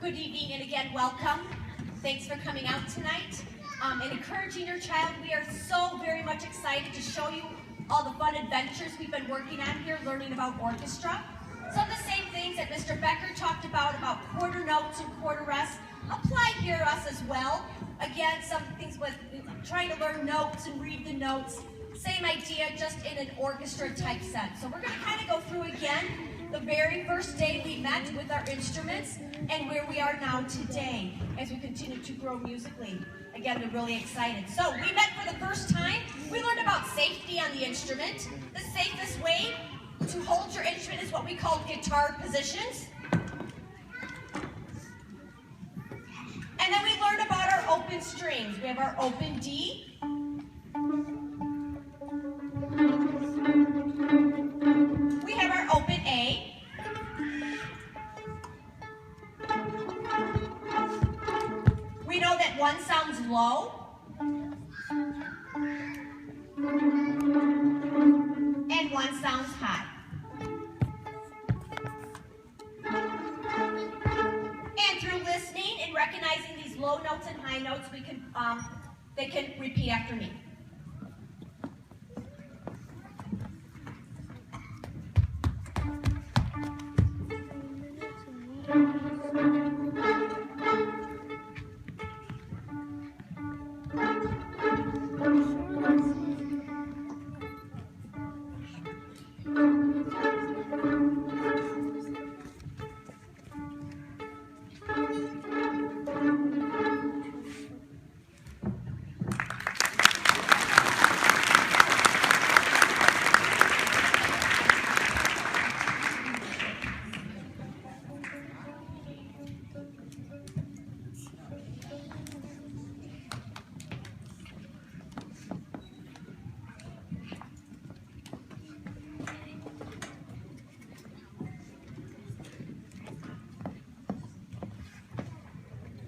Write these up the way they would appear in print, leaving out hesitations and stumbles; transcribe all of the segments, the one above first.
Good evening, and again, welcome. Thanks for coming out tonight and encouraging your child. We are so very much excited to show you all the fun adventures we've been working on here, learning about orchestra. Some of the same things that Mr. Becker talked about quarter notes and quarter rests, apply here to us as well. Again, some things with trying to learn notes and read the notes. Same idea, just in an orchestra type sense. So we're going to kind of go through again the very first day we met with our instruments and where we are now today as we continue to grow musically. Again, we're really excited. So we met for the first time. We learned about safety on the instrument. The safest way to hold your instrument is what we call guitar positions. And then we learned about our open strings. We have our open D. We have our open A. We know that one sounds low. And one sounds high. And through listening and recognizing these low notes and high notes, we can they can repeat after me.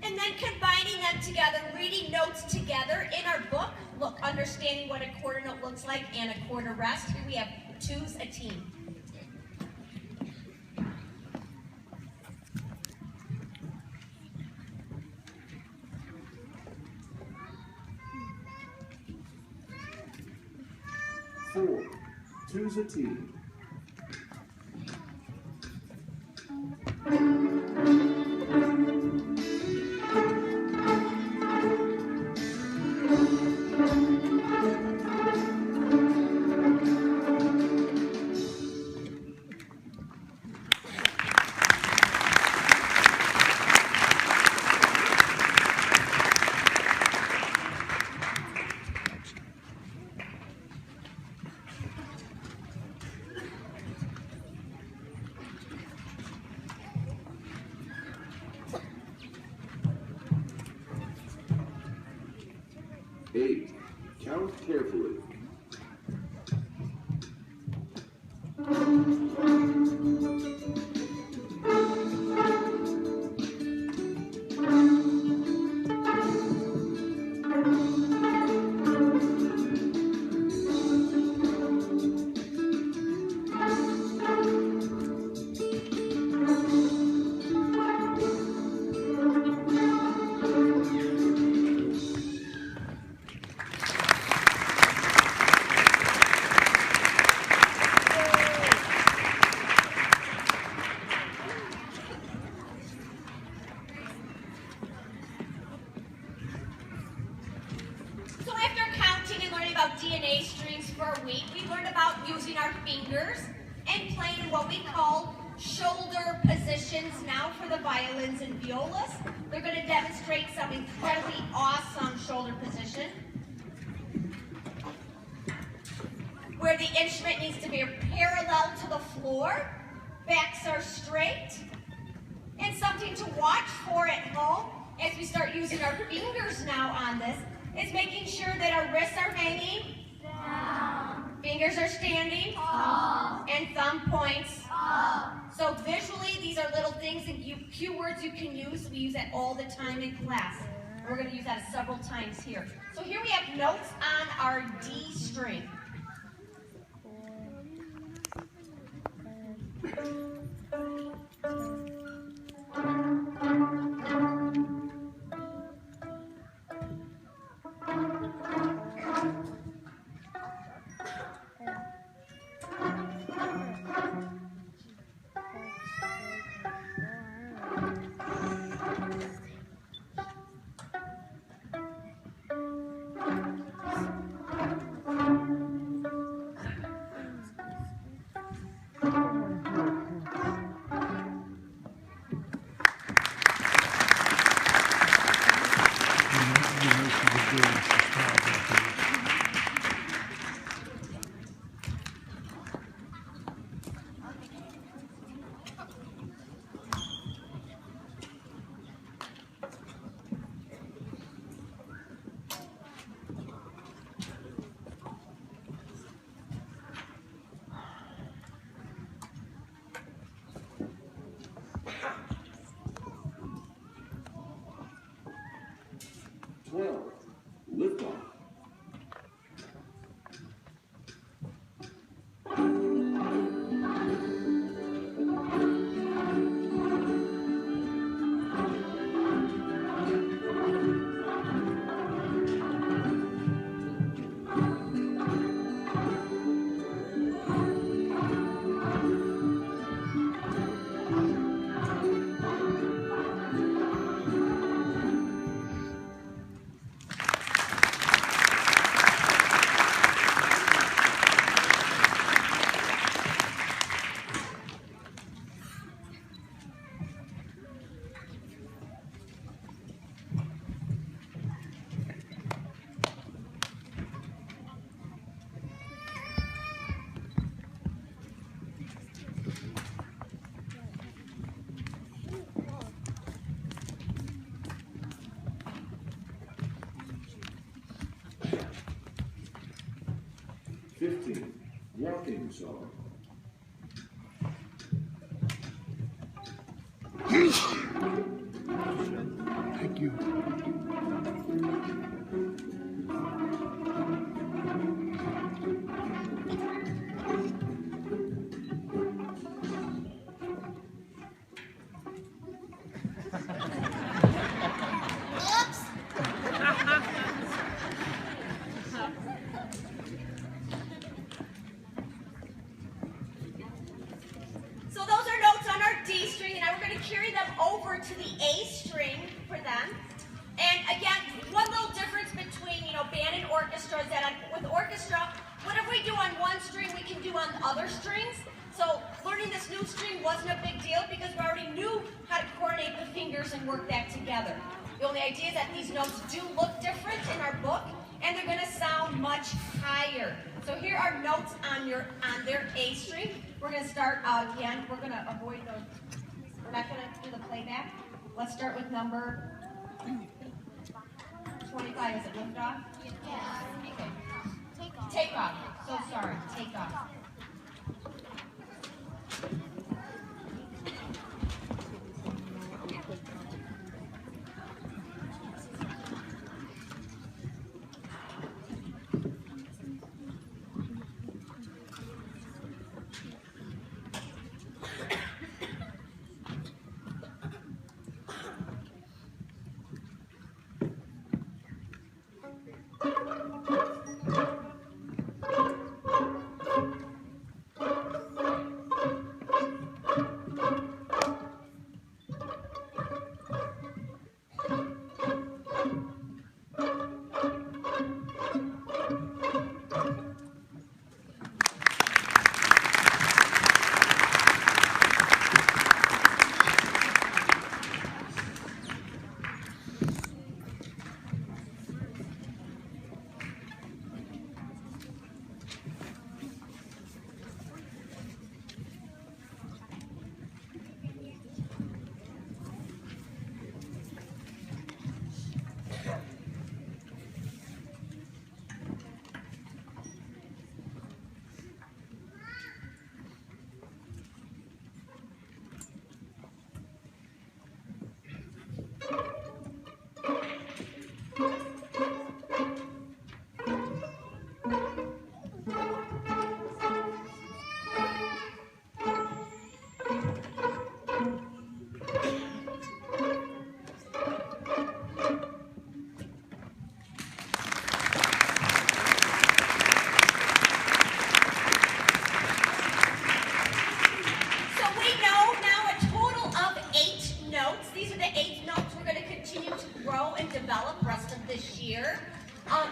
And then combining them together, reading notes together in our book. Look, understanding what a quarter note looks like and a quarter rest. Here we have two's a team. Four, two's a team. Eight, count carefully. DNA strings for a week. We learned about using our fingers and playing in what we call shoulder positions now for the violins and violas. They're going to demonstrate some incredibly awesome shoulder position where the instrument needs to be parallel to the floor, backs are straight, and something to watch for at home as we start using our fingers now on this is making sure that our wrists are hanging down, fingers are standing up, and thumb points up. So visually, these are little things and cue words you can use. We use that all the time in class. And we're going to use that several times here. So here we have notes on our D string. 15. Walking song. Thank you. So those are notes on our D string, and now we're going to carry them over to the A string for them. And again, one little difference between, band and orchestra is that with orchestra, whatever we do on one string, we can do on the other strings. So learning this new string wasn't a big deal because we already knew how to coordinate the fingers and work that together. The only idea is that these notes do look different in our book, and they're going to sound much higher. So here are notes on their A string. We're going to start again. We're going to avoid those. We're not going to do the playback. Let's start with number 25. Is it lift off? Yes. Okay. Take off. So sorry. Take off.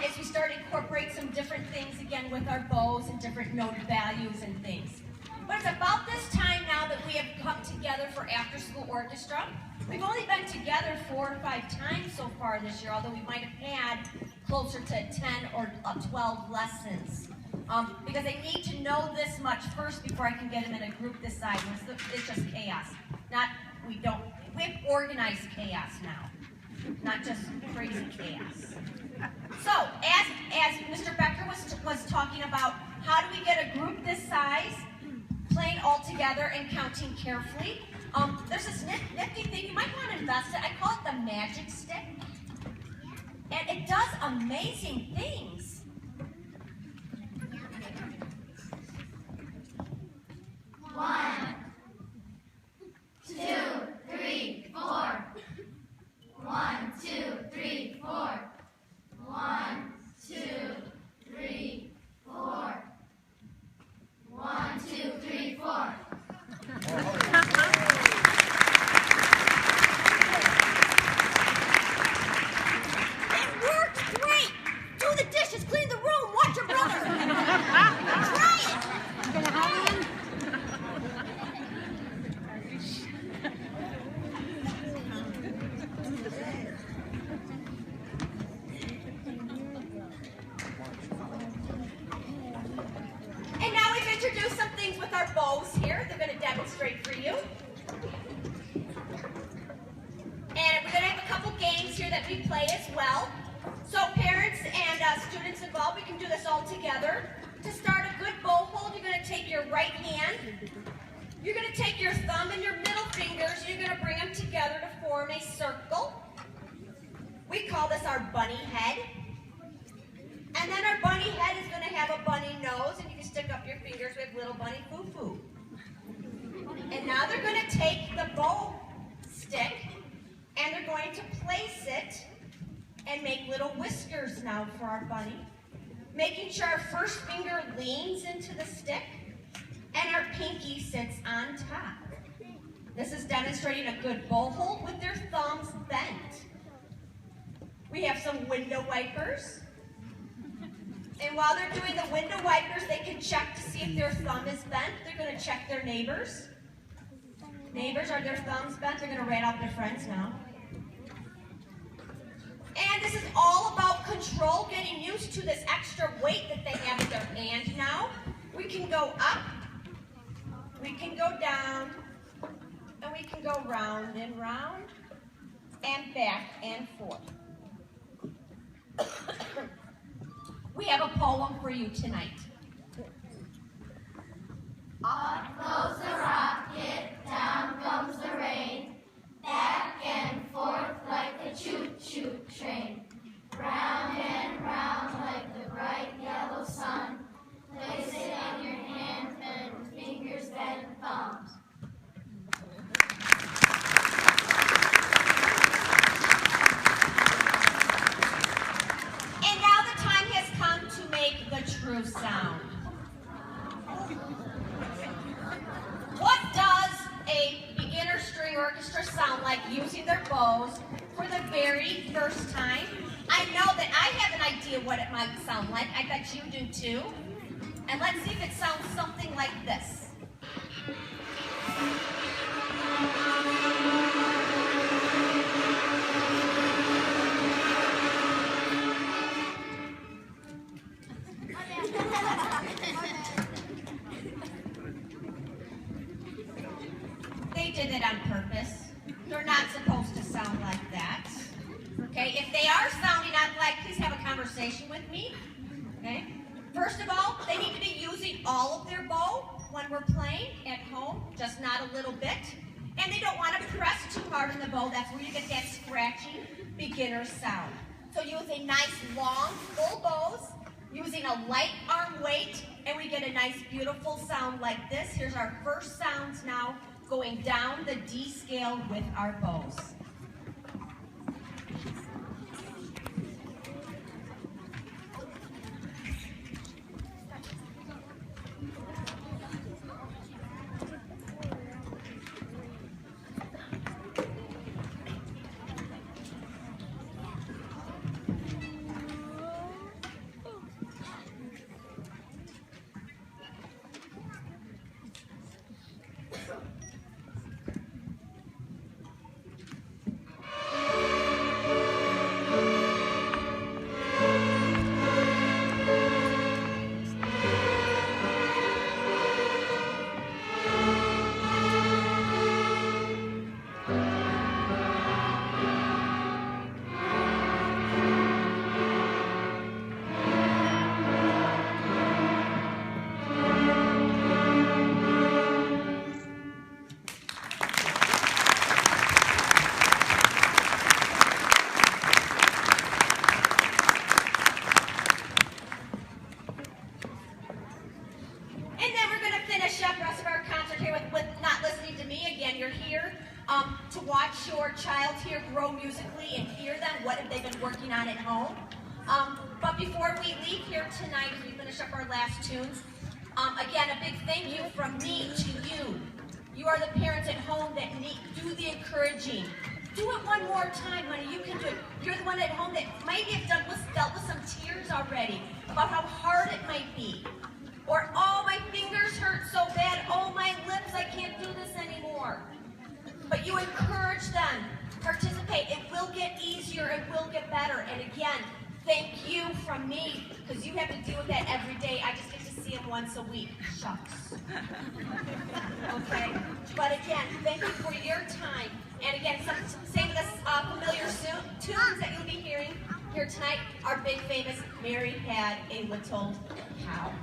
As we start to incorporate some different things again with our bows and different note values and things. But it's about this time now that we have come together for after-school orchestra. We've only been together 4 or 5 times so far this year, although we might have had closer to 10 or 12 lessons. Because I need to know this much first before I can get them in a group this size. It's just chaos. We have organized chaos now, not just crazy chaos. So, as Mr. Becker was talking about, how do we get a group this size, playing all together and counting carefully? There's this nifty thing, you might want to invest it. I call it the magic stick. And it does amazing things. 1, 2, 3, 4. 1, 2, 3, 4. 1, 2, 3, 4. 1, 2, 3, 4. It worked great! Do the dishes, clean the room, watch your brother! Try it! And now we've introduced some things with our bows here. They're going to demonstrate for you. And we're going to have a couple games here that we play as well. So parents and students involved, we can do this all together. To start your right hand. You're going to take your thumb and your middle fingers. You're going to bring them together to form a circle. We call this our bunny head. And then our bunny head is going to have a bunny nose, and you can stick up your fingers with little bunny foo-foo. And now they're going to take the bow stick, and they're going to place it and make little whiskers now for our bunny, making sure our first finger leans into the stick and our pinky sits on top. This is demonstrating a good bow hold with their thumbs bent. We have some window wipers. And while they're doing the window wipers, they can check to see if their thumb is bent. They're going to check their neighbors. Neighbors, are their thumbs bent? They're going to rat out their friends now. And this is all about control, getting used to this extra weight that they have in their hand now. We can go up, we can go down, and we can go round and round, and back and forth. We have a poem for you tonight. Up goes the rocket, down comes the rain, back and forth like a choo-choo train, round and round like the bright yellow sun. Place it on your hands and fingers and thumbs. And now the time has come to make the true sound. What does a beginner string orchestra sound like using their bows for the very first time? I know that I have an idea what it might sound like. I bet you do too. And let's see if it sounds something like this. They did it on purpose. They're not supposed to sound like that. Okay, if they are sounding out like, please have a conversation with me. Okay, first of all, they need to be using all of their bow when we're playing at home, just not a little bit. And they don't want to press too hard on the bow. That's where you get that scratchy beginner sound. So use a nice long, full bows, using a light arm weight, and we get a nice, beautiful sound like this. Here's our first sounds now, going down the D scale with our bows. To watch your child here grow musically and hear them, what have they been working on at home. But before we leave here tonight, as we finish up our last tunes, again, a big thank you from me to you. You are the parents at home that do the encouraging. Do it one more time, honey. You can do it. You're the one at home that maybe have dealt with some tears already about how hard it might be. Or, oh, my fingers hurt so bad. Oh, my lips, I can't do this anymore. But you encourage them. Participate. It will get easier. It will get better. And again, thank you from me, because you have to deal with that every day. I just get to see them once a week. Shucks. Okay? But again, thank you for your time. And again, sing the familiar tunes that you'll be hearing here tonight. Our big famous Mary Had a Little Cow.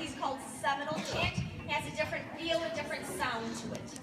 piece called Seminole Chant. It has a different feel, a different sound to it.